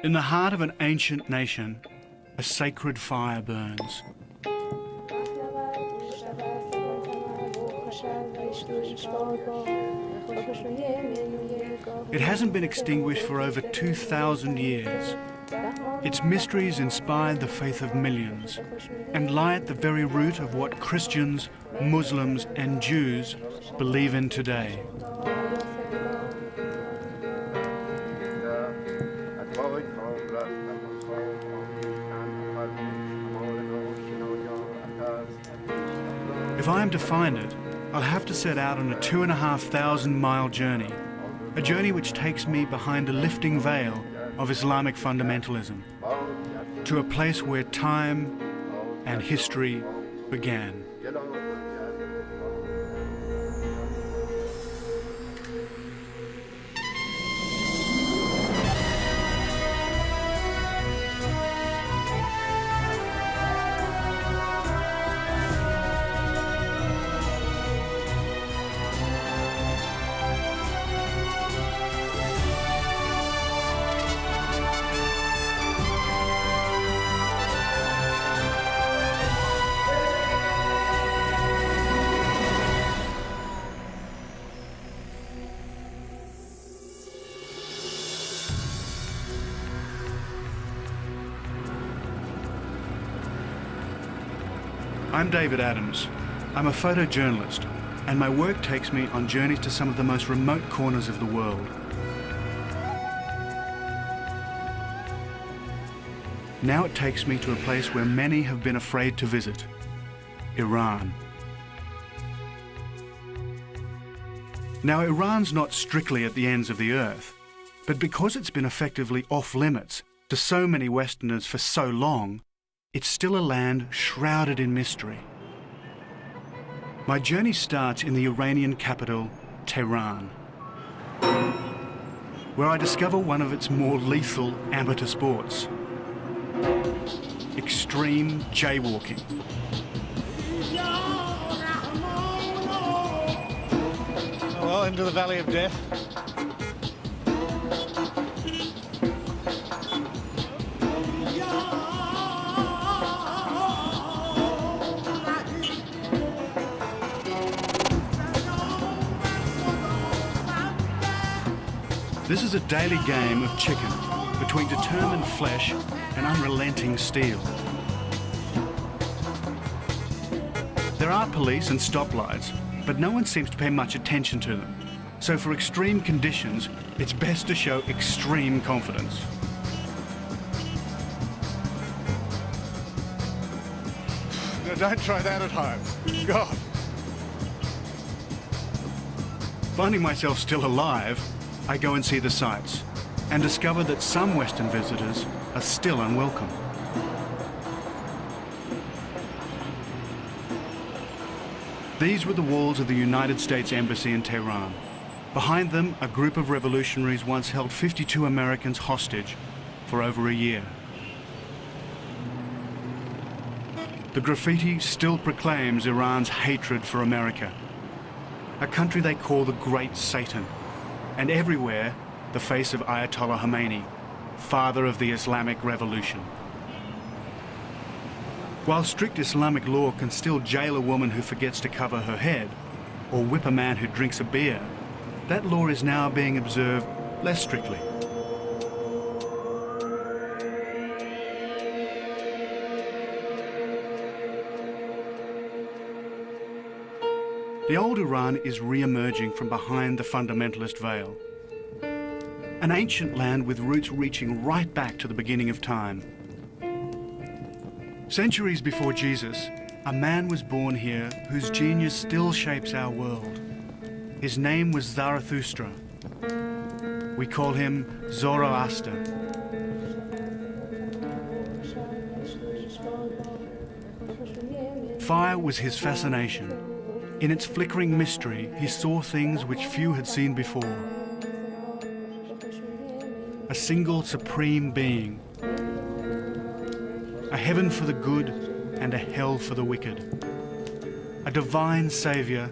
In the heart of an ancient nation, a sacred fire burns. It hasn't been extinguished for over 2,000 years. Its mysteries inspired the faith of millions and lie at the very root of what Christians, Muslims and Jews believe in today. If I am to find it, I'll have to set out on a 2,500-mile journey, a journey which takes me behind a lifting veil of Islamic fundamentalism, to a place where time and history began. I'm David Adams. I'm a photojournalist, and my work takes me on journeys to some of the most remote corners of the world. Now it takes me to a place where many have been afraid to visit: Iran. Now, Iran's not strictly at the ends of the earth, but because it's been effectively off-limits to so many Westerners for so long, it's still a land shrouded in mystery. My journey starts in the Iranian capital, Tehran, where I discover one of its more lethal amateur sports: extreme jaywalking. Well, into the Valley of Death. This is a daily game of chicken between determined flesh and unrelenting steel. There are police and stoplights, but no one seems to pay much attention to them. So for extreme conditions, it's best to show extreme confidence. No, don't try that at home. God. Finding myself still alive, I go and see the sights and discover that some Western visitors are still unwelcome. These were the walls of the United States Embassy in Tehran. Behind them, a group of revolutionaries once held 52 Americans hostage for over a year. The graffiti still proclaims Iran's hatred for America, a country they call the Great Satan, and everywhere the face of Ayatollah Khomeini, father of the Islamic Revolution. While strict Islamic law can still jail a woman who forgets to cover her head, or whip a man who drinks a beer, that law is now being observed less strictly. The old Iran is re-emerging from behind the fundamentalist veil. An ancient land with roots reaching right back to the beginning of time. Centuries before Jesus, a man was born here whose genius still shapes our world. His name was Zarathustra. We call him Zoroaster. Fire was his fascination. In its flickering mystery, he saw things which few had seen before. A single supreme being. A heaven for the good and a hell for the wicked. A divine saviour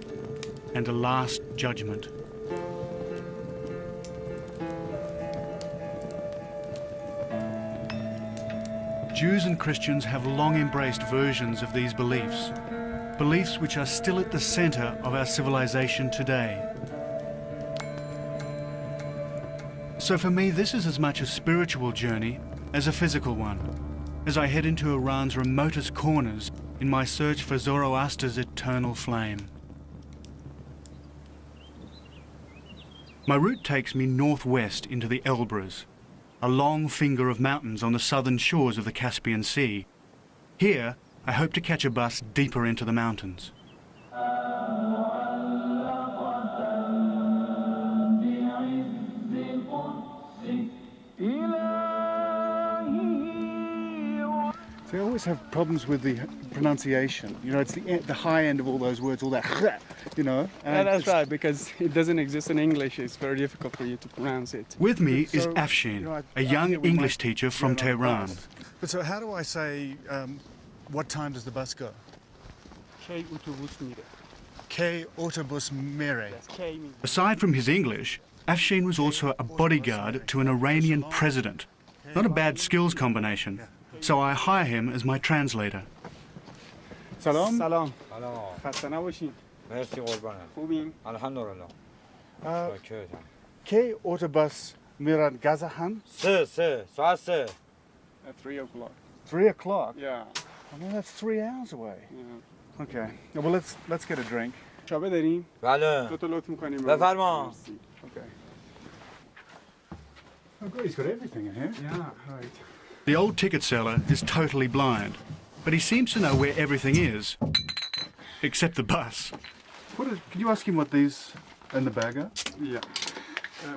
and a last judgment. Jews and Christians have long embraced versions of these beliefs, beliefs which are still at the centre of our civilization today. So for me, this is as much a spiritual journey as a physical one, as I head into Iran's remotest corners in my search for Zoroaster's eternal flame. My route takes me northwest into the Elbrus, a long finger of mountains on the southern shores of the Caspian Sea. Here, I hope to catch a bus deeper into the mountains. So I always have problems with the pronunciation. You know, it's the high end of all those words, all that, you know. Yeah, that's right, because it doesn't exist in English. It's very difficult for you to pronounce it. With me is So, Afshin, you know, a young English teacher from Tehran. But so how do I say, what time does the bus go? K otobus mire. K autobus mire. K means Aside from his English, Afshin was also a bodyguard to an Iranian president. Not a bad skills combination. So I hire him as my translator. Salam. سلام. سلام خسته نباشین. مرسی قربانم خوبین؟ الحمدلله Uh, شاکرتم K autobus miran Gazahan. ساعت 3 At 3 o'clock. 3 o'clock. Yeah. I mean, that's 3 hours away. Yeah. Okay. Well, let's get a drink. شابه داریم؟ بله دو تا لطف می‌کنیم. بفرما. مرسی. Okay. Oh, good. He's got everything in here. Yeah, right. The old ticket seller is totally blind, but he seems to know where everything is, except the bus. Can you ask him what these in the bag are? Yeah.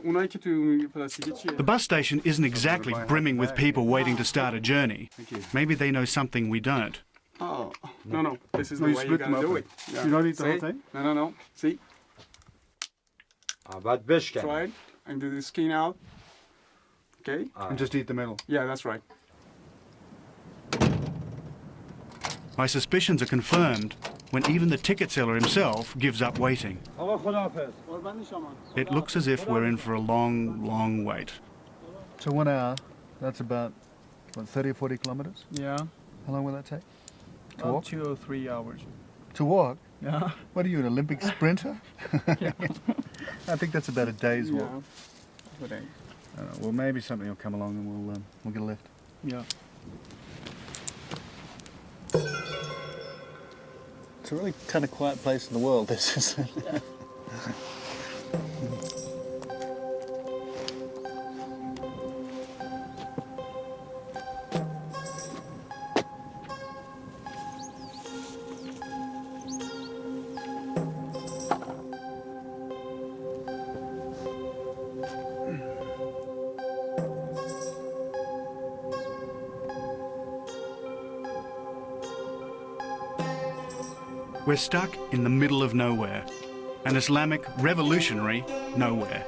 اونایی که تو پلاستیکی چیه؟ The bus station isn't exactly brimming with people waiting to start a journey. Thank you. Maybe they know something we don't. Oh, no. This is No, the you way you split them gotta do open. it. Yeah. You don't eat the whole See? thing? No. See? بعد بشکن Try it and do the skin out. Okay? And just eat the middle. Yeah, that's right. My suspicions are confirmed when even the ticket seller himself gives up waiting. آقا خداحافظ It looks as if we're in for a long, long wait. So 1 hour, that's about, what, 30 or 40 kilometres? Yeah. How long will that take? To About walk? 2 or 3 hours. To walk? Yeah. What are you, an Olympic sprinter? I think that's about a day's walk. But, I don't know, well, maybe something will come along and we'll get a lift. yeah. It's a really kind of quiet place in the world, this, isn't it? We're stuck in the middle of nowhere, an Islamic revolutionary nowhere.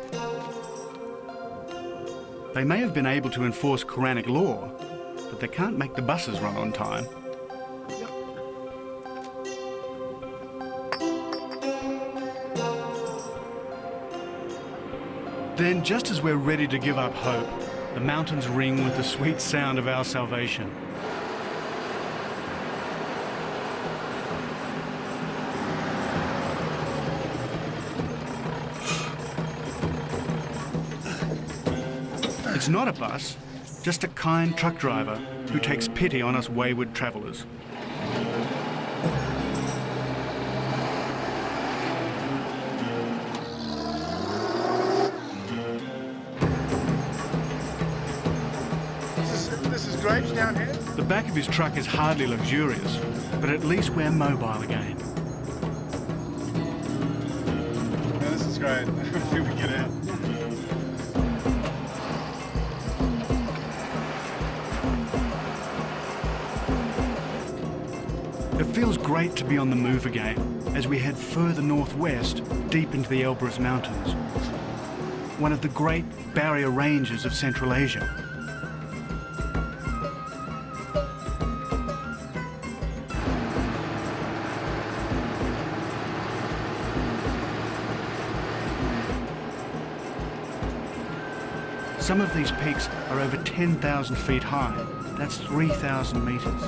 They may have been able to enforce Quranic law, but they can't make the buses run on time. Then, just as we're ready to give up hope, the mountains ring with the sweet sound of our salvation. It's not a bus, just a kind truck driver who takes pity on us wayward travellers. This is grapes down here? The back of his truck is hardly luxurious, but at least we're mobile again. Yeah, this is great. Here we get out. It feels great to be on the move again as we head further northwest, deep into the Elbrus Mountains, one of the great barrier ranges of Central Asia. Some of these peaks are over 10,000 feet high, That's 3,000 metres.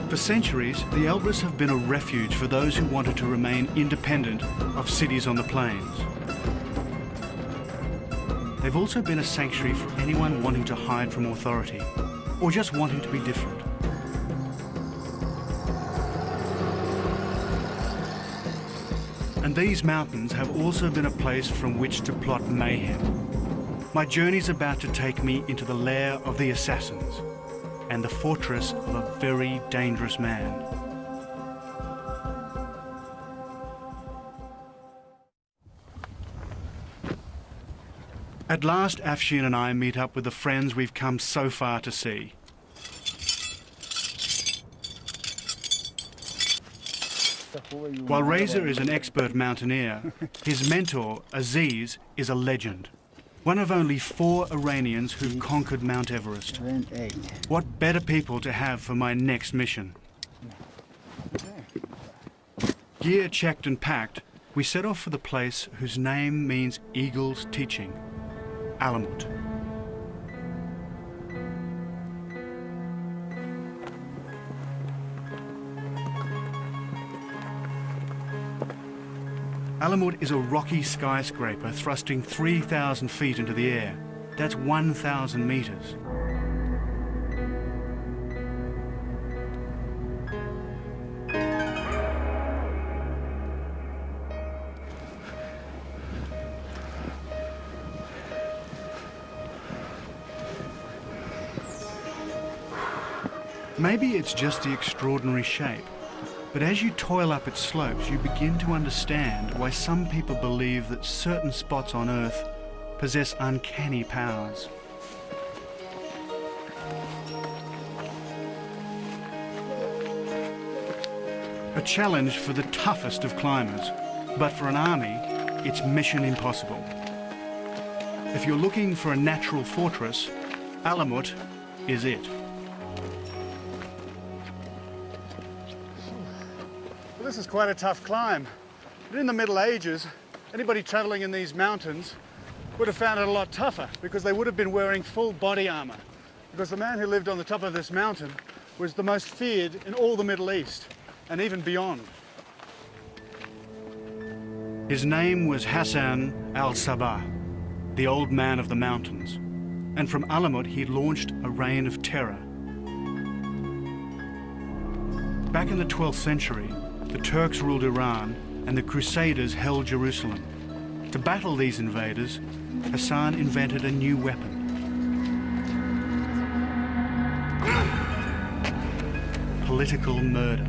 For centuries, the Elbrus have been a refuge for those who wanted to remain independent of cities on the plains. They've also been a sanctuary for anyone wanting to hide from authority, or just wanting to be different. And these mountains have also been a place from which to plot mayhem. My journey's about to take me into the lair of the assassins and the fortress of a very dangerous man. At last, Afshin and I meet up with the friends we've come so far to see. While Reza is an expert mountaineer, his mentor, Aziz, is a legend. One of only 4 Iranians who've conquered Mount Everest. What better people to have for my next mission? Gear checked and packed, we set off for the place whose name means eagle's teaching, Alamut. Alamut is a rocky skyscraper thrusting 3,000 feet into the air. That's 1,000 meters. Maybe it's just the extraordinary shape. But as you toil up its slopes, you begin to understand why some people believe that certain spots on Earth possess uncanny powers. A challenge for the toughest of climbers, but for an army, it's mission impossible. If you're looking for a natural fortress, Alamut is it. This is quite a tough climb. But in the Middle Ages, anybody travelling in these mountains would have found it a lot tougher because they would have been wearing full body armour. Because the man who lived on the top of this mountain was the most feared in all the Middle East and even beyond. His name was Hassan al-Sabah, the old man of the mountains. And from Alamut he launched a reign of terror. Back in the 12th century, the Turks ruled Iran and the Crusaders held Jerusalem. To battle these invaders, Hassan invented a new weapon. Political murder.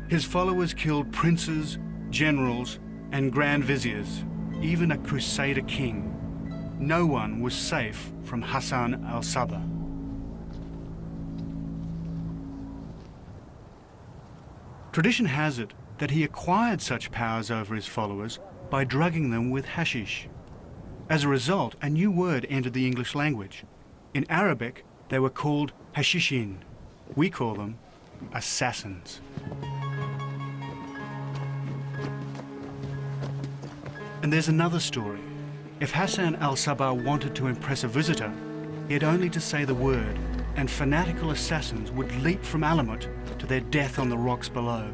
His followers killed princes, generals, and grand viziers, even a Crusader king. No one was safe from Hassan al-Sabah. Tradition has it that he acquired such powers over his followers by drugging them with hashish. As a result, a new word entered the English language. In Arabic, they were called hashishin. We call them assassins. And there's another story. If Hassan al-Sabah wanted to impress a visitor, he had only to say the word, and fanatical assassins would leap from Alamut to their death on the rocks below.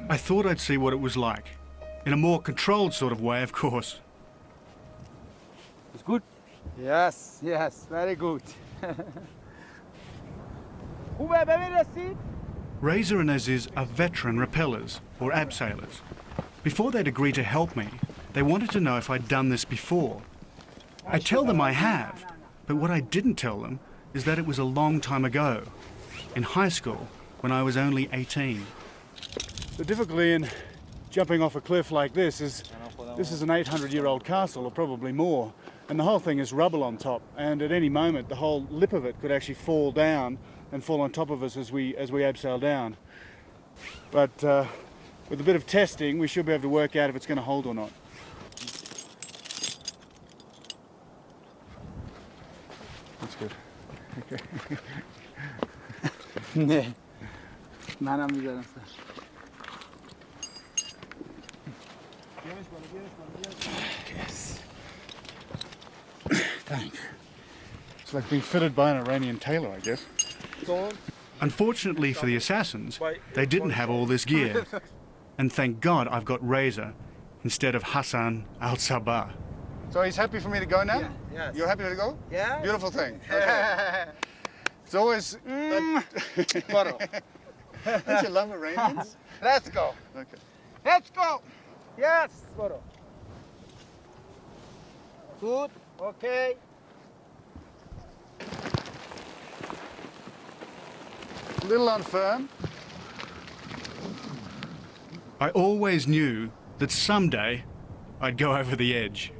I thought I'd see what it was like. In a more controlled sort of way, of course. It's good? Yes, very good. Reza and Aziz are veteran rappellers, or abseilers. Before they'd agree to help me, they wanted to know if I'd done this before. I tell them I have, but what I didn't tell them is that it was a long time ago, in high school, when I was only 18. The difficulty in jumping off a cliff like this is an 800-year-old castle, or probably more, and the whole thing is rubble on top, and at any moment the whole lip of it could actually fall down and fall on top of us as we abseil down. But with a bit of testing, we should be able to work out if it's going to hold or not. That's good. Okay. Ne. منم میذارم Yes. Thank you. It's like being fitted by an Iranian tailor, I guess. Unfortunately for the assassins, they didn't have all this gear. And thank God I've got Razor instead of Hassan al-Sabah. So he's happy for me to go now? Yeah, yes. You're happy to go? Yeah. Beautiful thing. Okay. It's always... Borrow. Don't you love Iranians? Let's go. Okay. Let's go. Yes. Borrow. Good. Okay. A little unfirm. I always knew that someday I'd go over the edge.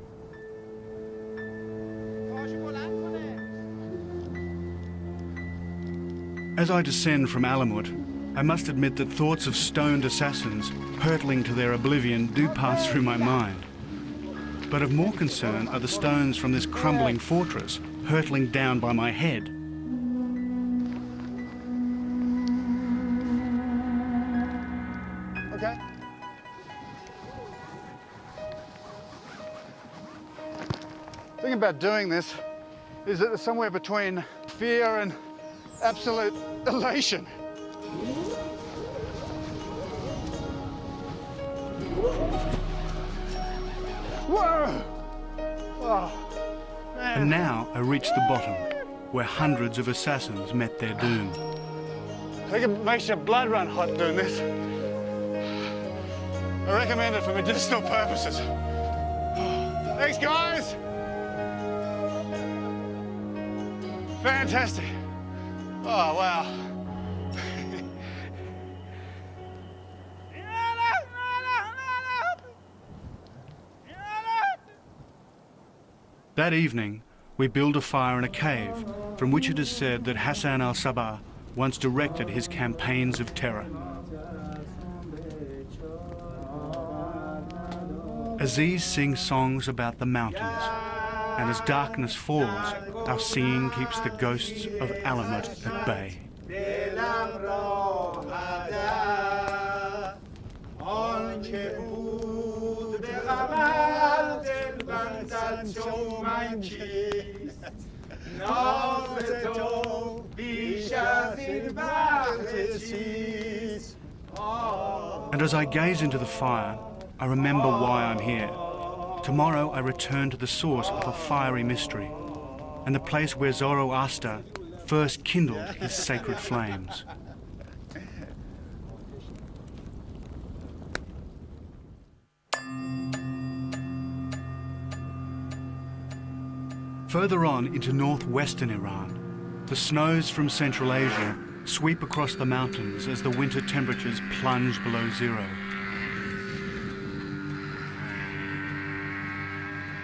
As I descend from Alamut, I must admit that thoughts of stoned assassins hurtling to their oblivion do pass through my mind. But of more concern are the stones from this crumbling fortress hurtling down by my head. Okay. The thing about doing this is that it's somewhere between fear and absolute elation. Whoa! Oh, man. And now I reach the bottom, where hundreds of assassins met their doom. I think it makes your blood run hot doing this. I recommend it for medicinal purposes. Thanks, guys! Fantastic. Oh, wow. That evening, we build a fire in a cave from which it is said that Hassan al-Sabah once directed his campaigns of terror. Aziz sings songs about the mountains, and as darkness falls, our singing keeps the ghosts of Alamut at bay. And as I gaze into the fire, I remember why I'm here. Tomorrow I return to the source of a fiery mystery, and the place where Zoroaster first kindled his sacred flames. Further on into northwestern Iran, the snows from Central Asia sweep across the mountains as the winter temperatures plunge below zero.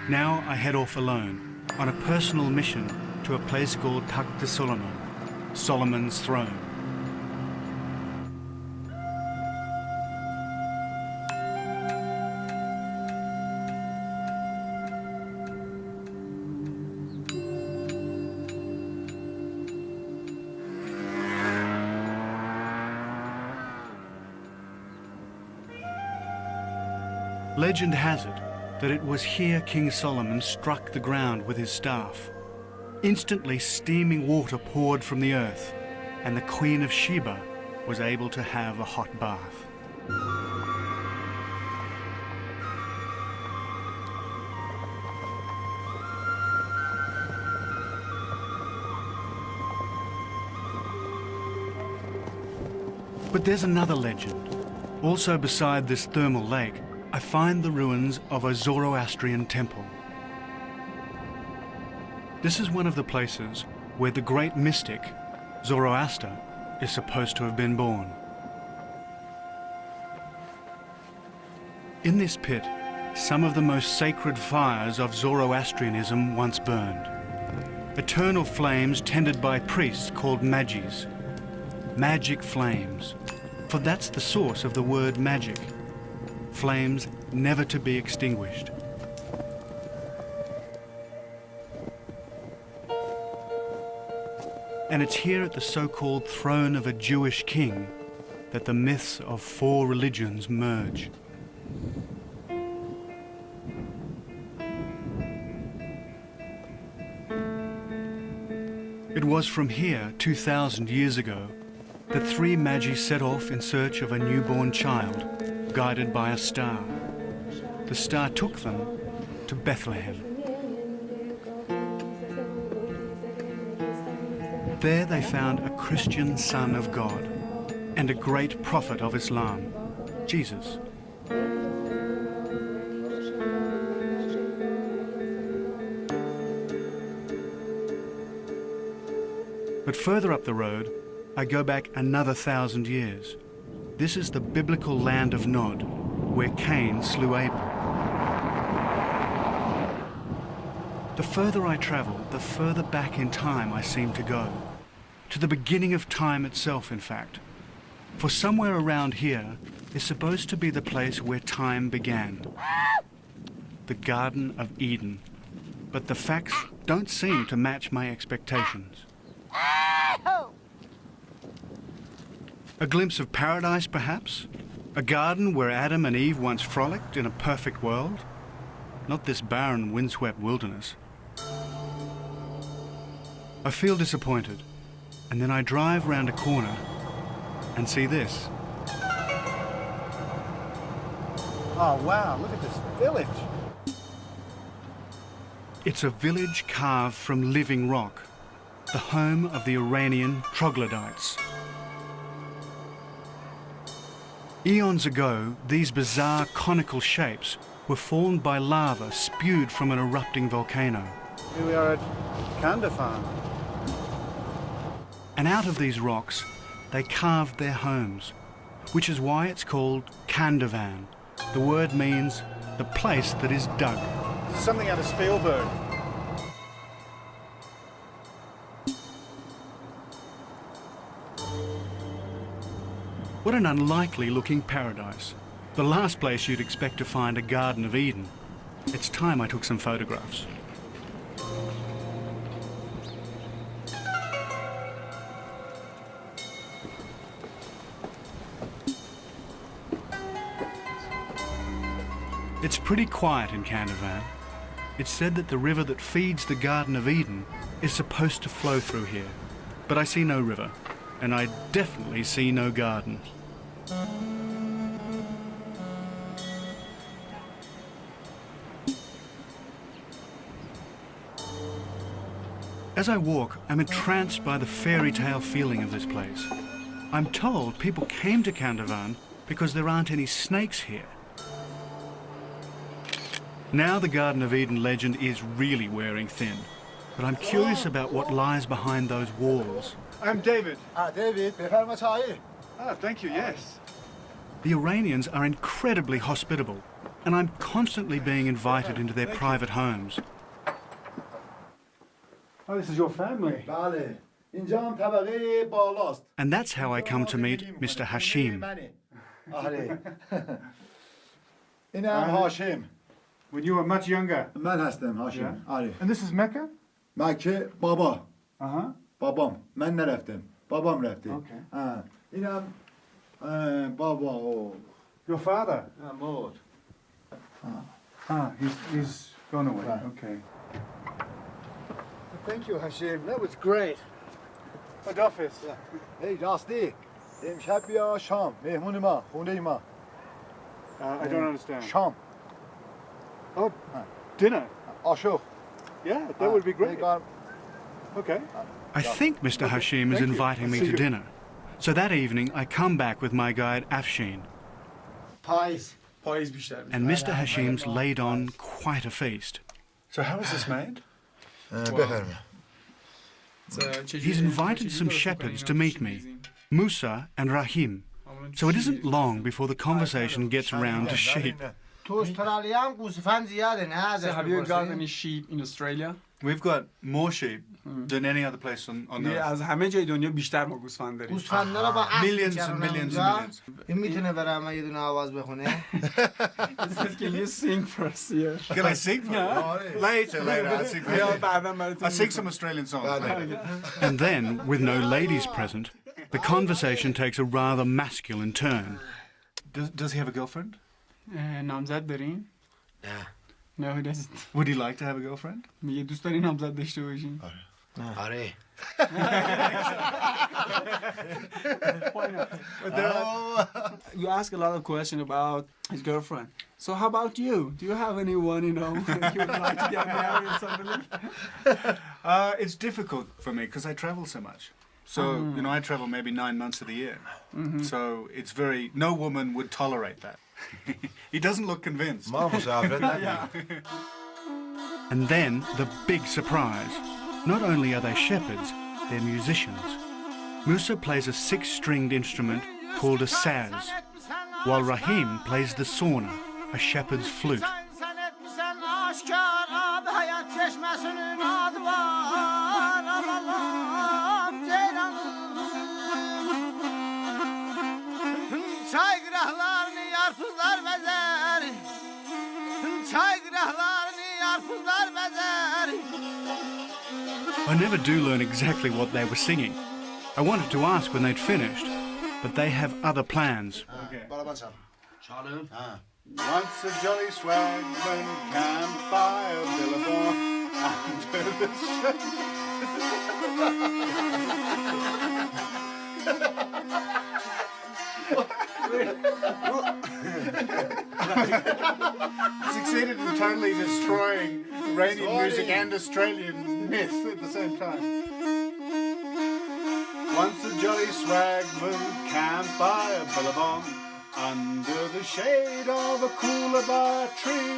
Now I head off alone on a personal mission to a place called Takht Solomon, Solomon's throne. Legend has it that it was here King Solomon struck the ground with his staff. Instantly steaming water poured from the earth, and the Queen of Sheba was able to have a hot bath. But there's another legend. Also beside this thermal lake, I find the ruins of a Zoroastrian temple. This is one of the places where the great mystic, Zoroaster, is supposed to have been born. In this pit, some of the most sacred fires of Zoroastrianism once burned. Eternal flames tended by priests called magis. Magic flames, for that's the source of the word magic. Flames never to be extinguished. And it's here at the so-called throne of a Jewish king that the myths of four religions merge. It was from here, 2,000 years ago, that three magi set off in search of a newborn child, guided by a star. The star took them to Bethlehem. There they found a Christian son of God and a great prophet of Islam, Jesus. But further up the road, I go back another 1,000 years. This is the biblical land of Nod, where Cain slew Abel. The further I travel, the further back in time I seem to go. To the beginning of time itself, in fact. For somewhere around here is supposed to be the place where time began. The Garden of Eden. But the facts don't seem to match my expectations. A glimpse of paradise, perhaps? A garden where Adam and Eve once frolicked in a perfect world? Not this barren, windswept wilderness. I feel disappointed, and then I drive round a corner and see this. Oh wow, look at this village. It's a village carved from living rock, the home of the Iranian troglodytes. Eons ago, these bizarre conical shapes were formed by lava spewed from an erupting volcano. Here we are at Kandahar. And out of these rocks, they carved their homes, which is why it's called Kandavan. The word means the place that is dug. This is something out of Spielberg. What an unlikely looking paradise. The last place you'd expect to find a Garden of Eden. It's time I took some photographs. It's pretty quiet in Kandavan. It's said that the river that feeds the Garden of Eden is supposed to flow through here. But I see no river, and I definitely see no garden. As I walk, I'm entranced by the fairy tale feeling of this place. I'm told people came to Kandavan because there aren't any snakes here. Now the Garden of Eden legend is really wearing thin, but I'm curious about what lies behind those walls. I'm David. David, بفرما چایی. Thank you, yes. The Iranians are incredibly hospitable, and I'm constantly being invited into their private homes. Oh, this is your family. بله. اینجا هم طبقه بالاست. And that's how I come to meet Mr. Hashim. آره. این هم هاشم. When you were much younger. من هستم هاشم. آره. And this is Mecca? مکه بابا. Uh-huh. بابام. من نرفتم. بابام رفته. Okay. اینم بابا و Your father? مرد. He's gone away. Right. Okay. Thank you هاشم. That was great. What office? هی راستی. امشب بیا شام. مهمون ما. خونه ما. I don't understand. شام. Oh, dinner. آشو. Yeah, that would be great. Okay. I think Mr. Hashim is Thank you. inviting me See to you. dinner. So that evening, I come back with my guide Afshin, پاییز. پاییز بیشتر میشه. and Mr. Hashim's laid on quite a feast. So how is this made? بفرما. He's invited some shepherds to meet me, Musa and Rahim, so it isn't long before the conversation gets round to sheep. تو استرالیا هم گوسفند زیاده نه ازش So have you got بپرسین؟ any sheep in Australia? We've got more sheep than any other place on از همه جای دنیا بیشتر ما گوسفند داریم. گوسفندا رو با اسب Millions and می‌چرونن millions and اونجا. millions. این میتونه برام یه دونه آواز بخونه؟ Can you sing for us here? Can I sing for you? Later, I'll sing for یا you. بعدا براتون I'll sing some Australian songs later. And then, with no ladies present, the conversation takes a rather masculine turn. Does he have a girlfriend? نامزد دارین؟ نه. No, he doesn't. Would he like to have a girlfriend? میگه دوست داری نامزد داشته باشین؟ آره. Why not? You ask a lot of questions about his girlfriend. So how about you? Do you have anyone, you know, you would like to get married or something? It's difficult for me because I travel so much. So, you know, I travel maybe 9 months of the year. So it's very, no woman would tolerate that. He doesn't look convinced. And then the big surprise. Not only are they shepherds, they're musicians. Musa plays a 6-stringed instrument called a saz, while Rahim plays the sorna, a shepherd's flute. I never do learn exactly what they were singing. I wanted to ask when they'd finished, but they have other plans. Once a jolly swagman camped by a billabong under the succeeded in totally destroying Iranian music and Australian myth at the same time. Once a jolly swagman camped by a billabong under the shade of a coolabah tree.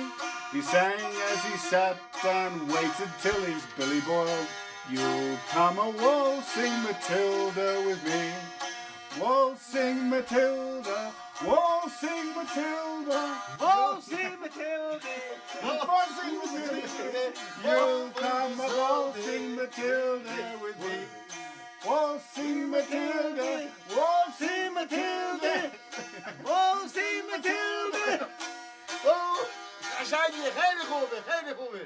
He sang as he sat and waited till his billy boiled. You'll come a waltzing Matilda with me. Waltzing Matilda, waltzing Matilda, waltzing Matilda, waltzing Matilda. You'll come a waltzing Matilda with me. Waltzing Matilda, waltzing Matilda, waltzing Matilda. Oh, قشنگی خیلی خوبه خیلی خوبه.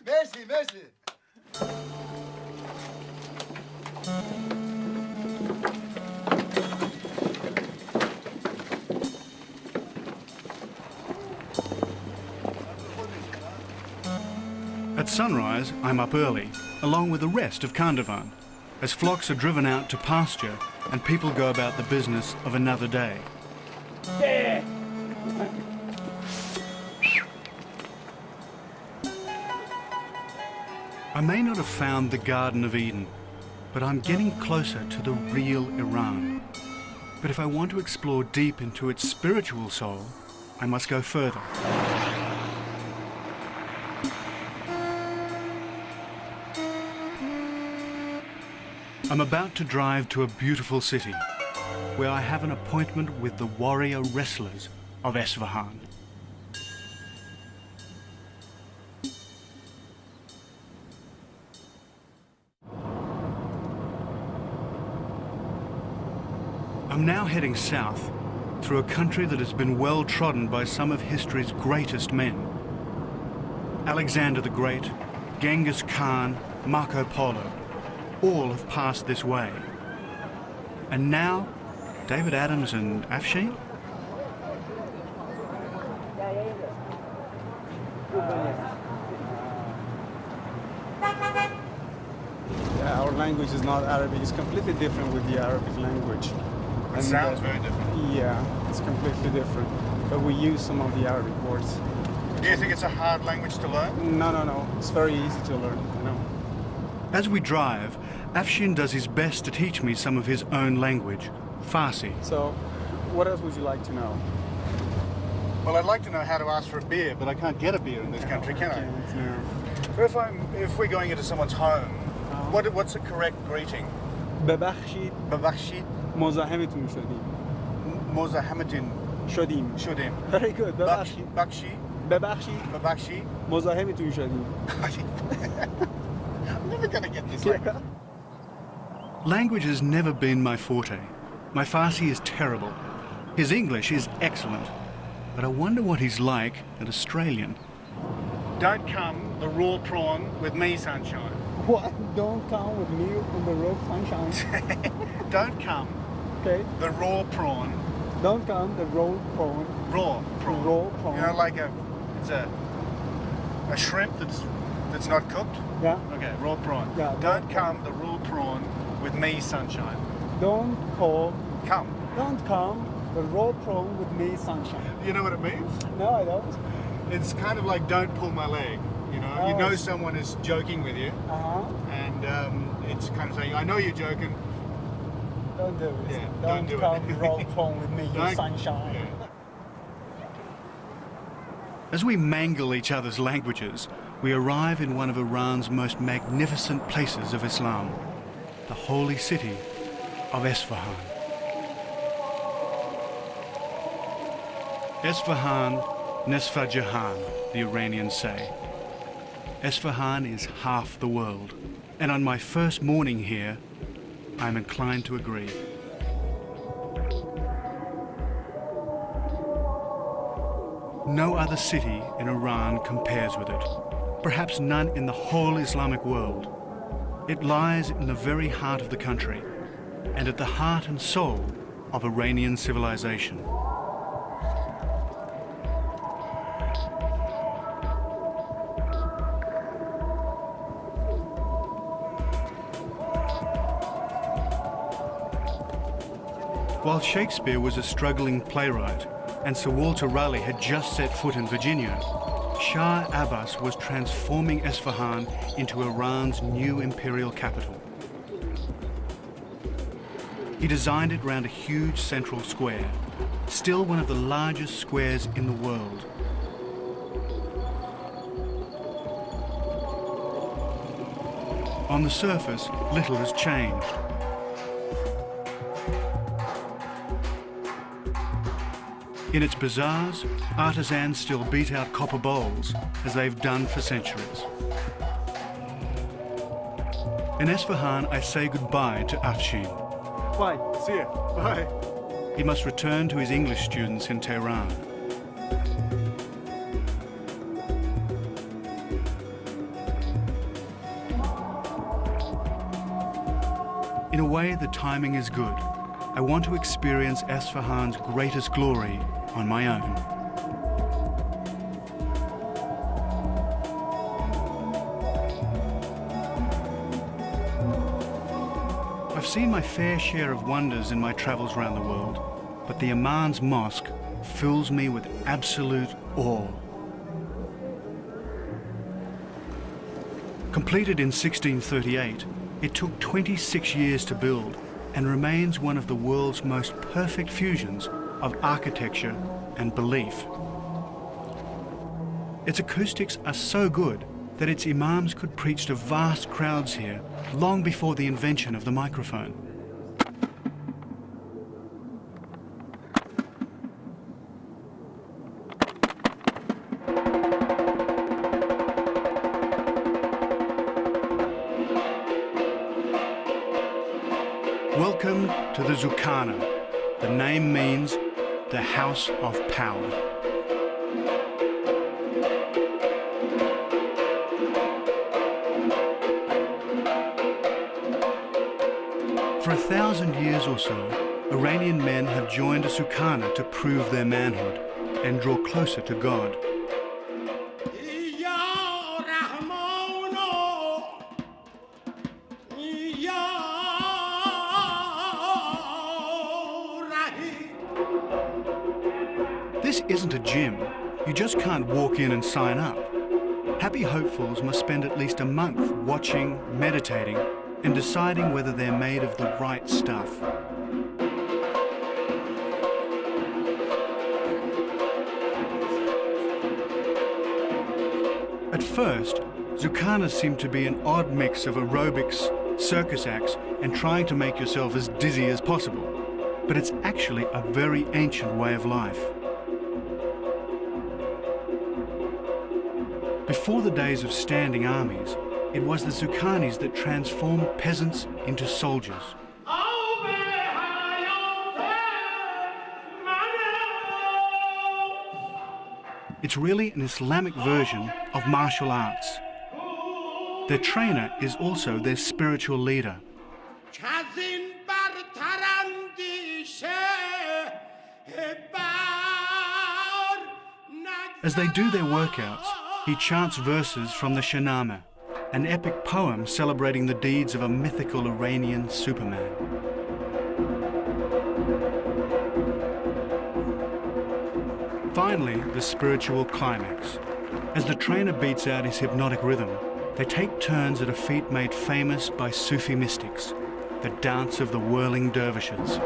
مرسی مرسی. At sunrise, I'm up early, along with the rest of Kandavan, as flocks are driven out to pasture and people go about the business of another day. I may not have found the Garden of Eden, but I'm getting closer to the real Iran. But if I want to explore deep into its spiritual soul, I must go further. I'm about to drive to a beautiful city, where I have an appointment with the warrior wrestlers of Esfahan. I'm now heading south, through a country that has been well trodden by some of history's greatest men. Alexander the Great, Genghis Khan, Marco Polo, all have passed this way. And now, David Adams and Afshin? Yeah, our language is not Arabic. It's completely different with the Arabic language. It sounds very different. Yeah, it's completely different. But we use some of the Arabic words. Do you think it's a hard language to learn? No. It's very easy to learn, you know. As we drive, Afshin does his best to teach me some of his own language, Farsi. So, what else would you like to know? Well, I'd like to know how to ask for a beer, but I can't get a beer in this country, can I? No. So if we're going into someone's home, what's the correct greeting? ببخشید Babakshit, مزاحمتون شدیم. Mozahamadin, شدیم. Shudim. Very good. ببخشید. Bakshi, ببخشید Babakshi. مزاحمتون شدیم. I'm never going to get this language. Language has never been my forte. My Farsi is terrible. His English is excellent. But I wonder what he's like at Australian. Don't come the raw prawn with me, sunshine. What? Don't come with me on the road, sunshine. Don't come Okay. the raw prawn. Don't come the road prawn. Raw prawn. Raw prawn. You know, like it's a a shrimp that's not cooked? Yeah. Okay, raw prawn. Yeah, raw Don't come the raw prawn with me, sunshine. Don't come the raw prawn with me, sunshine. You know what it means? No, I don't. It's kind of like don't pull my leg. You know, you Oh. know someone is joking with you, and it's kind of saying, I know you're joking. Don't do it. Yeah, don't don't do it. come raw prawn with me, you Don't- sunshine. Yeah. As we mangle each other's languages, we arrive in one of Iran's most magnificent places of Islam, the holy city of Esfahan. Esfahan, Nesfa Jahan, the Iranians say. Esfahan is half the world, and on my first morning here, I'm inclined to agree. No other city in Iran compares with it, perhaps none in the whole Islamic world. It lies in the very heart of the country, and at the heart and soul of Iranian civilization. While Shakespeare was a struggling playwright and Sir Walter Raleigh had just set foot in Virginia, Shah Abbas was transforming Esfahan into Iran's new imperial capital. He designed it round a huge central square, still one of the largest squares in the world. On the surface, little has changed. In its bazaars, artisans still beat out copper bowls, as they've done for centuries. In Esfahan, I say goodbye to Afshin. Bye. See ya. Bye. He must return to his English students in Tehran. In a way, the timing is good. I want to experience Esfahan's greatest glory on my own. I've seen my fair share of wonders in my travels around the world, but the Imam's Mosque fills me with absolute awe. Completed in 1638, it took 26 years to build and remains one of the world's most perfect fusions of architecture and belief. Its acoustics are so good that its imams could preach to vast crowds here long before the invention of the microphone. Welcome to the Zukana. The name means the House of Power. For 1,000 years or so, Iranian men have joined a Zukana to prove their manhood and draw closer to God. This isn't a gym. You just can't walk in and sign up. Happy hopefuls must spend at least a month watching, meditating, and deciding whether they're made of the right stuff. At first, Zukanas seem to be an odd mix of aerobics, circus acts, and trying to make yourself as dizzy as possible. But it's actually a very ancient way of life. Before the days of standing armies, it was the Zukanis that transformed peasants into soldiers. It's really an Islamic version of martial arts. Their trainer is also their spiritual leader. As they do their workouts, he chants verses from the Shahnameh, an epic poem celebrating the deeds of a mythical Iranian Superman. Finally, the spiritual climax. As the trainer beats out his hypnotic rhythm, they take turns at a feat made famous by Sufi mystics, the dance of the whirling dervishes.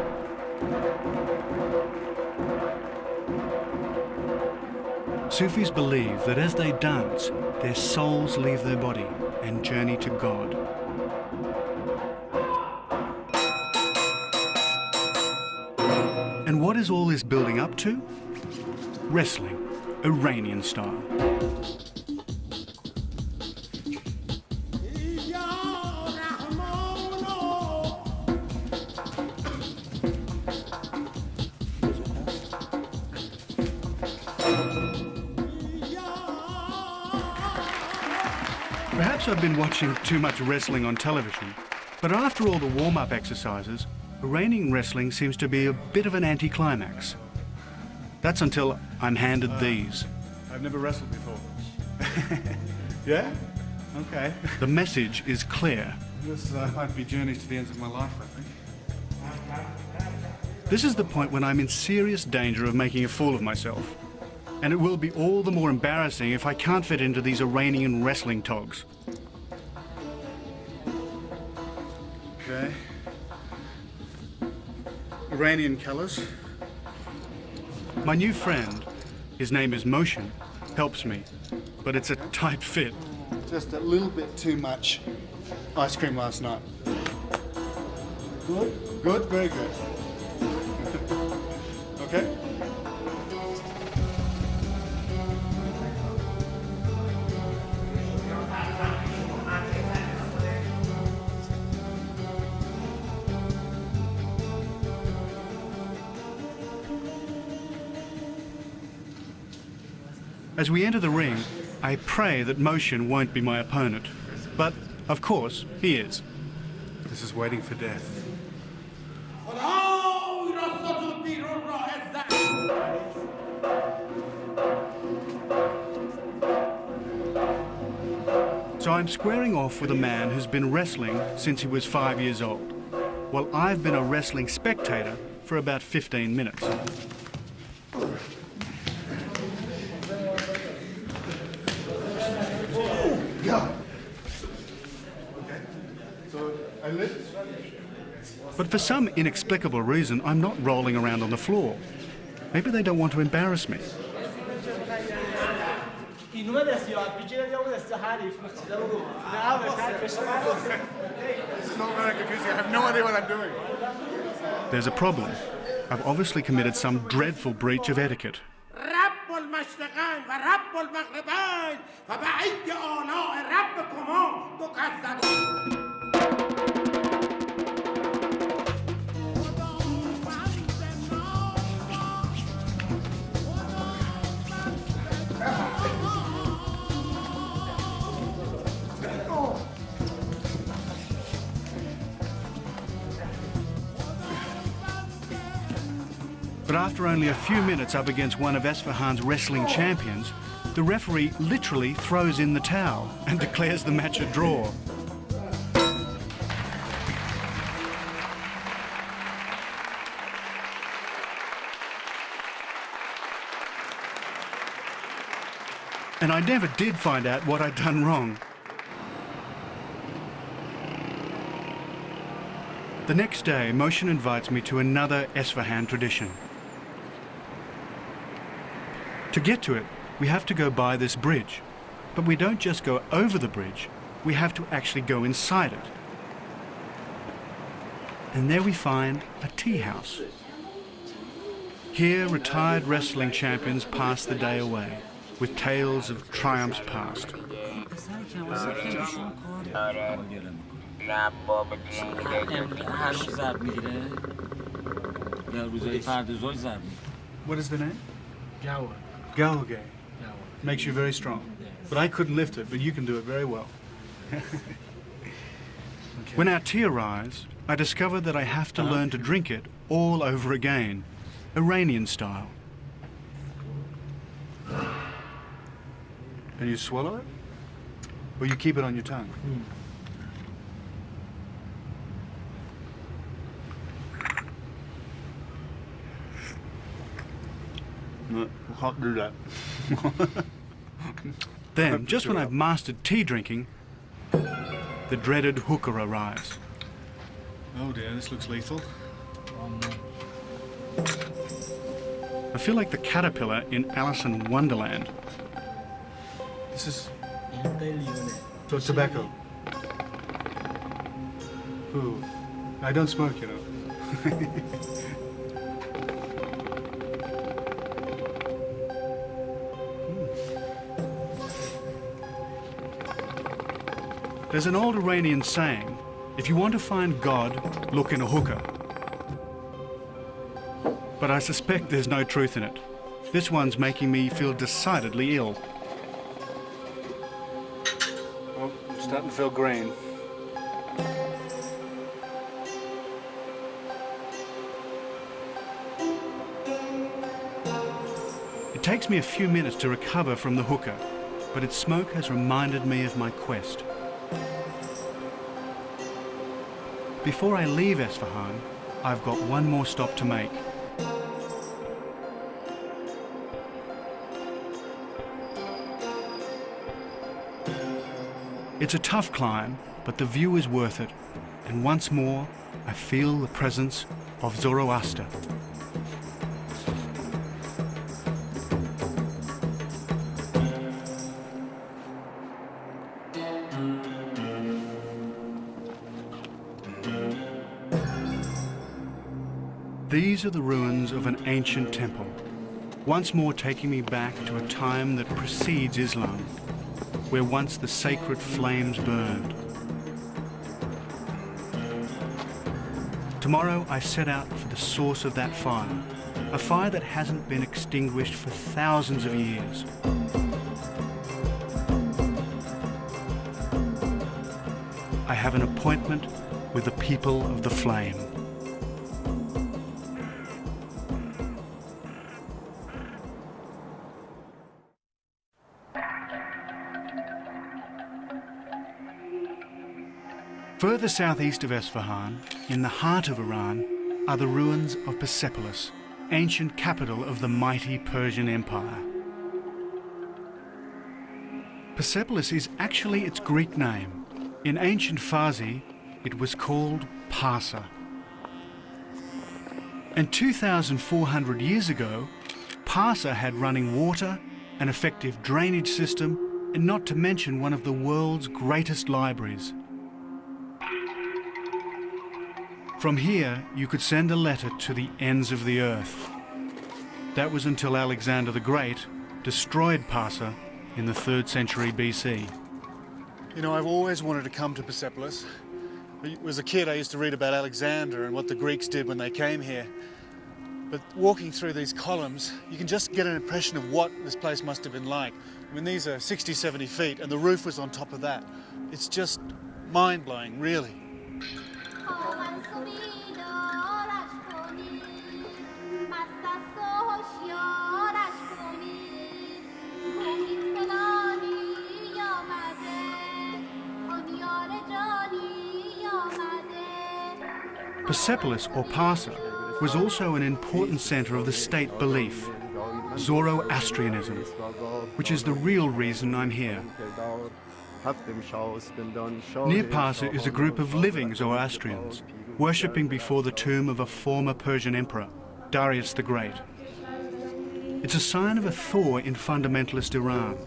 Sufis believe that as they dance, their souls leave their body and journey to God. And what is all this building up to? Wrestling, Iranian style. Perhaps I've been watching too much wrestling on television, but after all the warm-up exercises, Iranian wrestling seems to be a bit of an anticlimax. That's until I'm handed these. I've never wrestled before. Yeah? Okay. The message is clear. This might be journeys to the ends of my life, I think. This is the point when I'm in serious danger of making a fool of myself. And it will be all the more embarrassing if I can't fit into these Iranian wrestling togs. Okay. Iranian colours. My new friend, his name is Motion, helps me, but it's a tight fit. Just a little bit too much ice cream last night. Good? Good? Very good. Okay? As we enter the ring, I pray that Motion won't be my opponent. But, of course, he is. This is waiting for death. So I'm squaring off with a man who's been wrestling since he was 5 years old, while I've been a wrestling spectator for about 15 minutes. But for some inexplicable reason, I'm not rolling around on the floor. Maybe they don't want to embarrass me. This is all very confusing. I have no idea what I'm doing. There's a problem. I've obviously committed some dreadful breach of etiquette. But after only a few minutes up against one of Esfahan's wrestling champions, the referee literally throws in the towel and declares the match a draw. And I never did find out what I'd done wrong. The next day, Motion invites me to another Esfahan tradition. To get to it, we have to go by this bridge. But we don't just go over the bridge, we have to actually go inside it. And there we find a tea house. Here, retired wrestling champions pass the day away, with tales of triumphs past. What is the name? Galgay. Makes you very strong. But I couldn't lift it, but you can do it very well. When our tea arrives, I discover that I have to learn to drink it all over again, Iranian style. And you swallow it? Or you keep it on your tongue? No, I can't do that. Then, just when I've mastered tea drinking, the dreaded hookah arrives. Oh dear, this looks lethal. I feel like the caterpillar in Alice in Wonderland. This is... So tobacco. Ooh. I don't smoke, you know. There's an old Iranian saying, if you want to find God, look in a hookah. But I suspect there's no truth in it. This one's making me feel decidedly ill. Oh, I'm starting to feel green. It takes me a few minutes to recover from the hookah, but its smoke has reminded me of my quest. Before I leave Esfahan, I've got one more stop to make. It's a tough climb, but the view is worth it. And once more, I feel the presence of Zoroaster. These are the ruins of an ancient temple, once more taking me back to a time that precedes Islam, where once the sacred flames burned. Tomorrow I set out for the source of that fire, a fire that hasn't been extinguished for thousands of years. I have an appointment with the people of the flame. Further southeast of Esfahan, in the heart of Iran, are the ruins of Persepolis, ancient capital of the mighty Persian Empire. Persepolis is actually its Greek name. In ancient Farsi, it was called Parsa. And 2,400 years ago, Parsa had running water, an effective drainage system, and not to mention one of the world's greatest libraries. From here, you could send a letter to the ends of the earth. That was until Alexander the Great destroyed Parsa in the 3rd century BC. You know, I've always wanted to come to Persepolis. As a kid, I used to read about Alexander and what the Greeks did when they came here. But walking through these columns, you can just get an impression of what this place must have been like. I mean, these are 60, 70 feet, and the roof was on top of that. It's just mind-blowing, really. Persepolis, or Parsa, was also an important centre of the state belief, Zoroastrianism, which is the real reason I'm here. Near Parsa is a group of living Zoroastrians, worshipping before the tomb of a former Persian emperor, Darius the Great. It's a sign of a thaw in fundamentalist Iran.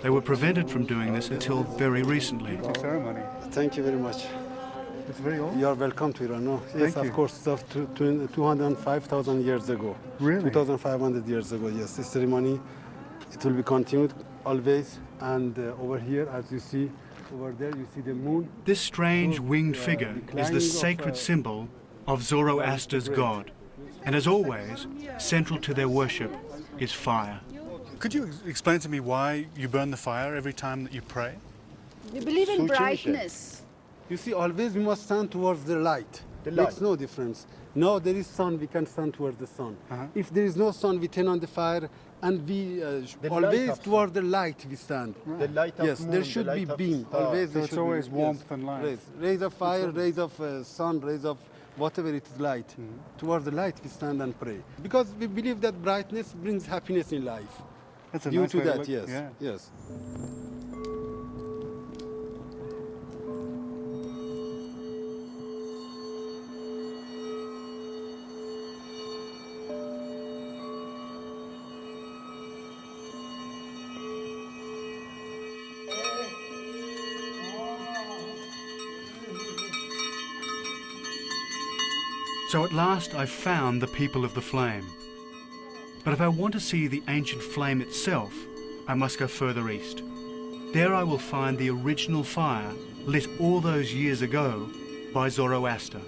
They were prevented from doing this until very recently. Ceremony. Thank you very much. It's very old. You are welcome to Iran. No? Yes, Thank of you. course, it's of 205,000 years ago. Really? 2,500 years ago, yes. This ceremony, it will be continued always. And over here, as you see, over there, you see the moon. This strange winged figure is the sacred symbol of Zoroaster's god. And as always, central to their worship is fire. Could you explain to me why you burn the fire every time that you pray? We believe in brightness. You see, always we must stand towards the light. The light. Makes no difference. Now there is sun, we can stand towards the sun. If there is no sun, we turn on the fire, And we The light always of toward the light we stand. The light of Yes, moon, there the should be light of beam. star. Always So there it's should always be, warmth and light. Rays of fire, rays of sun, rays of whatever it is light. Toward the light we stand and pray. Because we believe that brightness brings happiness in life. That's a Due nice to way to that, look- yes, yeah. yes. So at last I've found the people of the flame. But if I want to see the ancient flame itself, I must go further east. There I will find the original fire lit all those years ago by Zoroaster.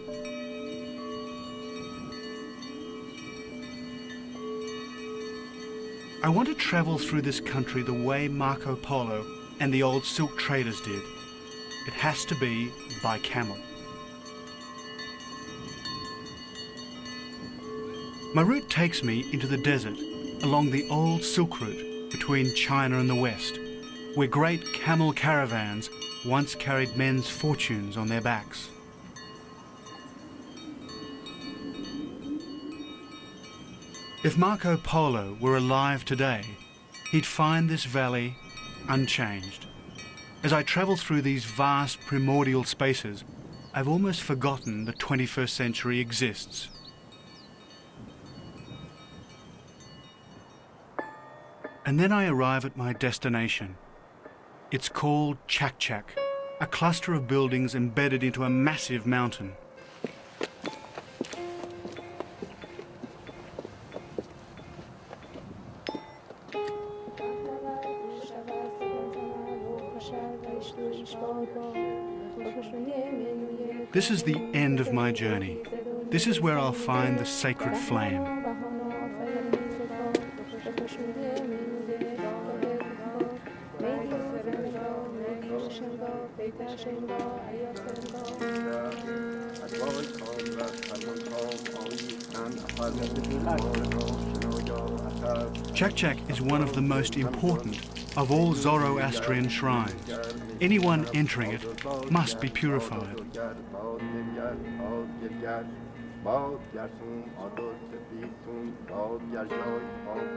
I want to travel through this country the way Marco Polo and the old silk traders did. It has to be by camel. My route takes me into the desert along the old silk route between China and the West, where great camel caravans once carried men's fortunes on their backs. If Marco Polo were alive today, he'd find this valley unchanged. As I travel through these vast primordial spaces, I've almost forgotten the 21st century exists. And then I arrive at my destination. It's called Chak Chak, a cluster of buildings embedded into a massive mountain. This is the end of my journey. This is where I'll find the sacred flame. Chak Chak is one of the most important of all Zoroastrian shrines. Anyone entering it must be purified.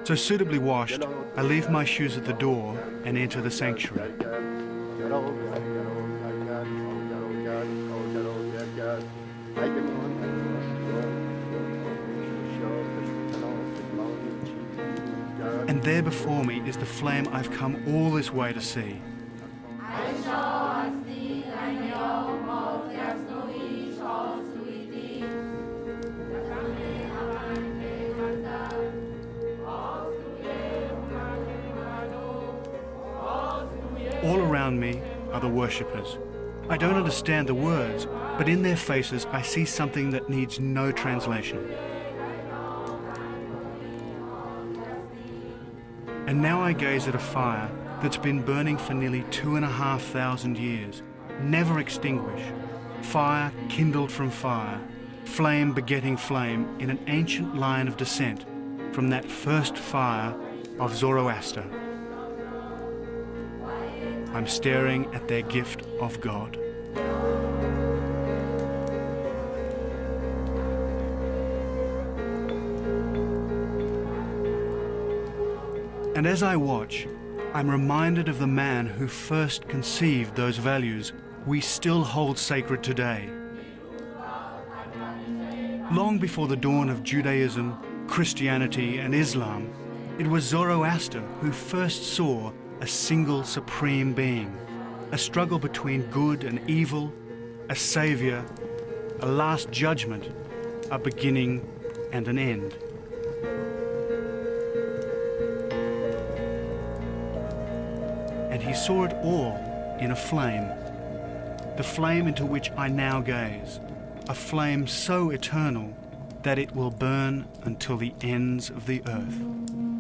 So suitably washed, I leave my shoes at the door and enter the sanctuary. And there before me is the flame I've come all this way to see. All around me are the worshippers. I don't understand the words, but in their faces I see something that needs no translation. And now I gaze at a fire that's been burning for nearly 2,500 years, never extinguished. Fire kindled from fire, flame begetting flame in an ancient line of descent from that first fire of Zoroaster. I'm staring at their gift of God. And as I watch, I'm reminded of the man who first conceived those values we still hold sacred today. Long before the dawn of Judaism, Christianity, and Islam, it was Zoroaster who first saw a single supreme being, a struggle between good and evil, a savior, a last judgment, a beginning and an end. And he saw it all in a flame, the flame into which I now gaze, a flame so eternal that it will burn until the ends of the earth.